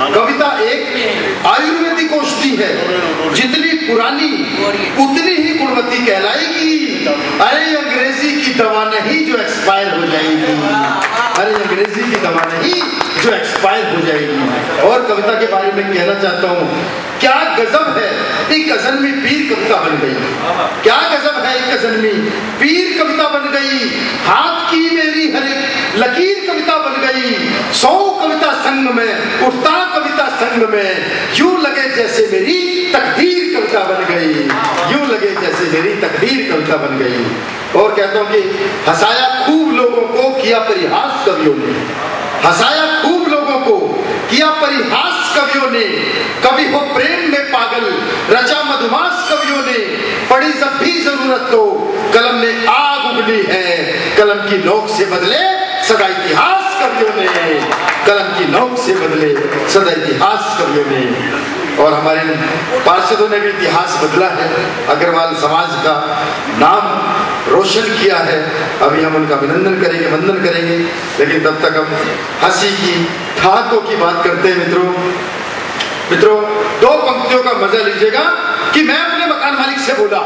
कविता एक आयुर्वेदिक औषधि है, जितनी पुरानी उतनी ही गुणवती कहलाएगी। अरे अंग्रेजी की दवा नहीं जो एक्सपायर हो जाएगी, अरे अंग्रेजी की दवा नहीं जो एक्सपायर हो जाएगी। और कविता के बारे में कहना चाहता हूँ, क्या गजब है एक गजनवी पीर कविता बन गई, क्या गजब है एक गजनवी पीर कविता बन गई। हाथ की मेरी हर एक लकीर कविता बन गई, 100 कविता संग में उठता कविता संग में, यूं लगे जैसे मेरी तकदीर कविता बन गई, यूं लगे जैसे मेरी तकदीर कविता बन गई। और कहता हूं कि हंसाया खूब लोगों को किया परिहास कवियों ने, हंसाया खूब लोगों को किया परिहास कवियों ने, कभी हो प्रेम में पागल रचा मधुमास कवियों ने, पड़ी जब भी जरूरत तो कलम ने आग उगली है, कलम की नोक से बदले सदा इतिहास कवियों ने, कलम की नोक से बदले सदा इतिहास कवियों ने। और हमारे पार्षदों ने भी इतिहास बदला है, अग्रवाल समाज का नाम रोशन किया है। अभी हम उनका अभिनंदन करेंगे, वंदन करेंगे, लेकिन तब तक हम हंसी की ठहाकों की बात करते हैं। मित्रों 2 पंक्तियों का मजा लीजिएगा कि मैं अपने मकान मालिक से बोला,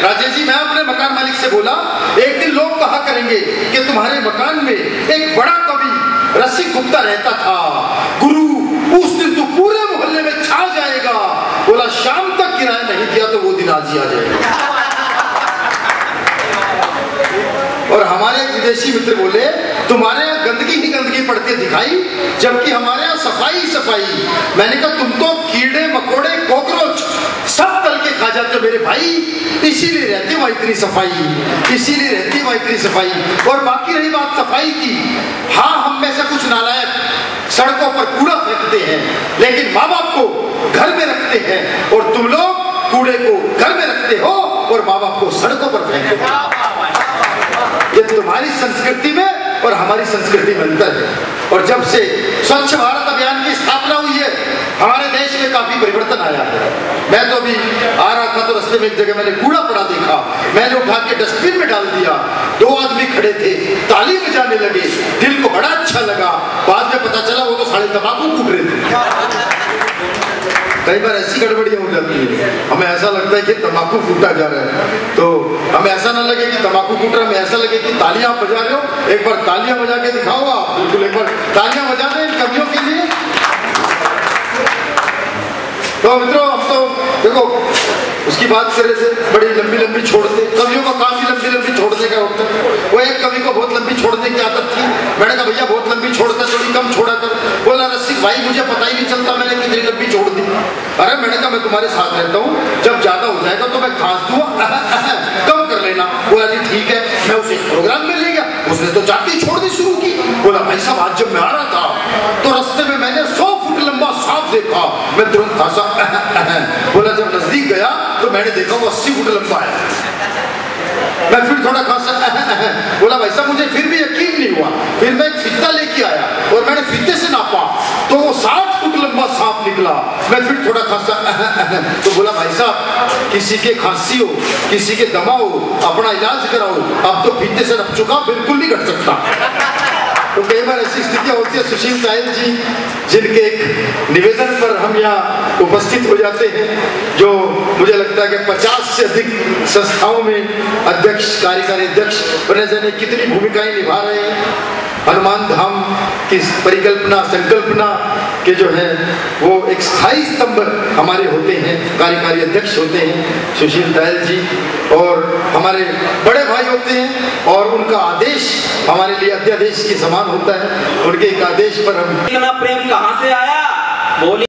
राजेश जी मैं अपने मकान मालिक से बोला, एक दिन लोग कहा करेंगे कि तुम्हारे मकान में एक बड़ा कवि रसिक गुप्ता रहता था, गुरु उस दिन तो पूरे मोहल्ले में छा जाएगा। बोला शाम तक किराया नहीं दिया तो वो दिन आज ही आ जाएगा। और हमारे एक विदेशी मित्र बोले तुम्हारे यहाँ गंदगी ही गंदगी पड़ती दिखाई, जबकि हमारे यहाँ सफाई सफाई। मैंने कहा तुम तो कीड़े मकोड़े कॉकरोच सब तल के खा जाते हो मेरे भाई, इसीलिए रहती वहां इतनी सफाई, इसीलिए रहती वहां इतनी सफाई। और बाकी रही बात सफाई की, हाँ हम में से कुछ नालायक सड़कों पर कूड़ा फेंकते हैं, लेकिन माँ बाप को घर में रखते हैं, और तुम लोग कूड़े को घर में रखते हो और माँ बाप को सड़कों पर फेंकते हो। ये तुम्हारी संस्कृति में और हमारी संस्कृति में अंतर है। और जब से स्वच्छ भारत अभियान की स्थापना हुई है, हमारे देश में काफी परिवर्तन आया है। मैं तो अभी आ रहा था तो रास्ते में एक जगह मैंने कूड़ा पड़ा देखा, मैंने उठा के डस्टबिन में डाल दिया। 2 आदमी खड़े थे, ताली बजाने लगे, दिल को बड़ा अच्छा लगा। बाद में पता चला वो तो साले तंबाकू कूट रहे थे। कई बार ऐसी गड़बड़ियां हो जाती है, हमें ऐसा लगता है कि तंबाकू कूटा जा रहा है, तो हमें ऐसा ना लगे कि तंबाकू कूट रहा है, हमें ऐसा लगे कि तालियां बजा रहे हो। एक बार तालियां बजा के दिखाओ आप, बिल्कुल एक बार तालियां बजा दें इन कवियों के लिए। तो मित्रों हम तो देखो उसकी बात कर रहे थे, बड़ी लंबी लंबी छोड़ते, कवियों का काम ही लंबी लंबी छोड़ने का होता है। वो एक कवि को बहुत लंबी छोड़ने की आदत थी, मैंने कहा भैया बहुत लंबी छोड़ता, थोड़ी कम छोड़ा कर। बोला रसिक भाई मुझे पता ही नहीं चलता मैंने कितनी लंबी छोड़ दी। अरे मैंने कहा मैं तुम्हारे साथ रहता हूँ, जब ज्यादा हो जाएगा तो मैं खांस दूंगा, कम कर लेना। बोला जी ठीक है। मैं उसे प्रोग्राम में ले गया, उसने तो जाती छोड़नी शुरू की। बोला भाई साहब आज जब मैं आ रहा था तो रास्ते में मैंने 100 फुट लंबा सांप देखा, मैं तुरंत खांसा। बोला जब नजदीक गया तो मैंने देखा वो 80 फुट लंबा है। मैं फिर थोड़ा खांसा। बोला भाई साहब मुझे फिर भी यकीन नहीं हुआ, फिर मैं एक फीता लेके आया और मैंने फीते से नापा तो वो 60 फुट लंबा सांप निकला। मैं फिर थोड़ा खांसा। तो बोला भाई साहब किसी के खांसी हो, किसी के दमा हो, अपना इलाज कराओ, अब तो फीते से नप चुका, बिल्कुल नहीं घट सकता। तो कई बार ऐसी स्थितियां होती है। सुशील साहिल जी जिनके एक निवेदन पर हम यहाँ उपस्थित हो जाते हैं, जो मुझे लगता है कि 50 से अधिक संस्थाओं में अध्यक्ष, कार्यकारी अध्यक्ष बने जाने कितनी भूमिकाएं निभा रहे हैं। हनुमान धाम की परिकल्पना संकल्पना के जो है वो एक स्थायी स्तंभ हमारे होते हैं, कार्यकारी अध्यक्ष होते हैं सुशील दयाल जी, और हमारे बड़े भाई होते हैं, और उनका आदेश हमारे लिए अध्यादेश के समान होता है। उनके एक आदेश पर हम इतना प्रेम कहाँ से आया बोली।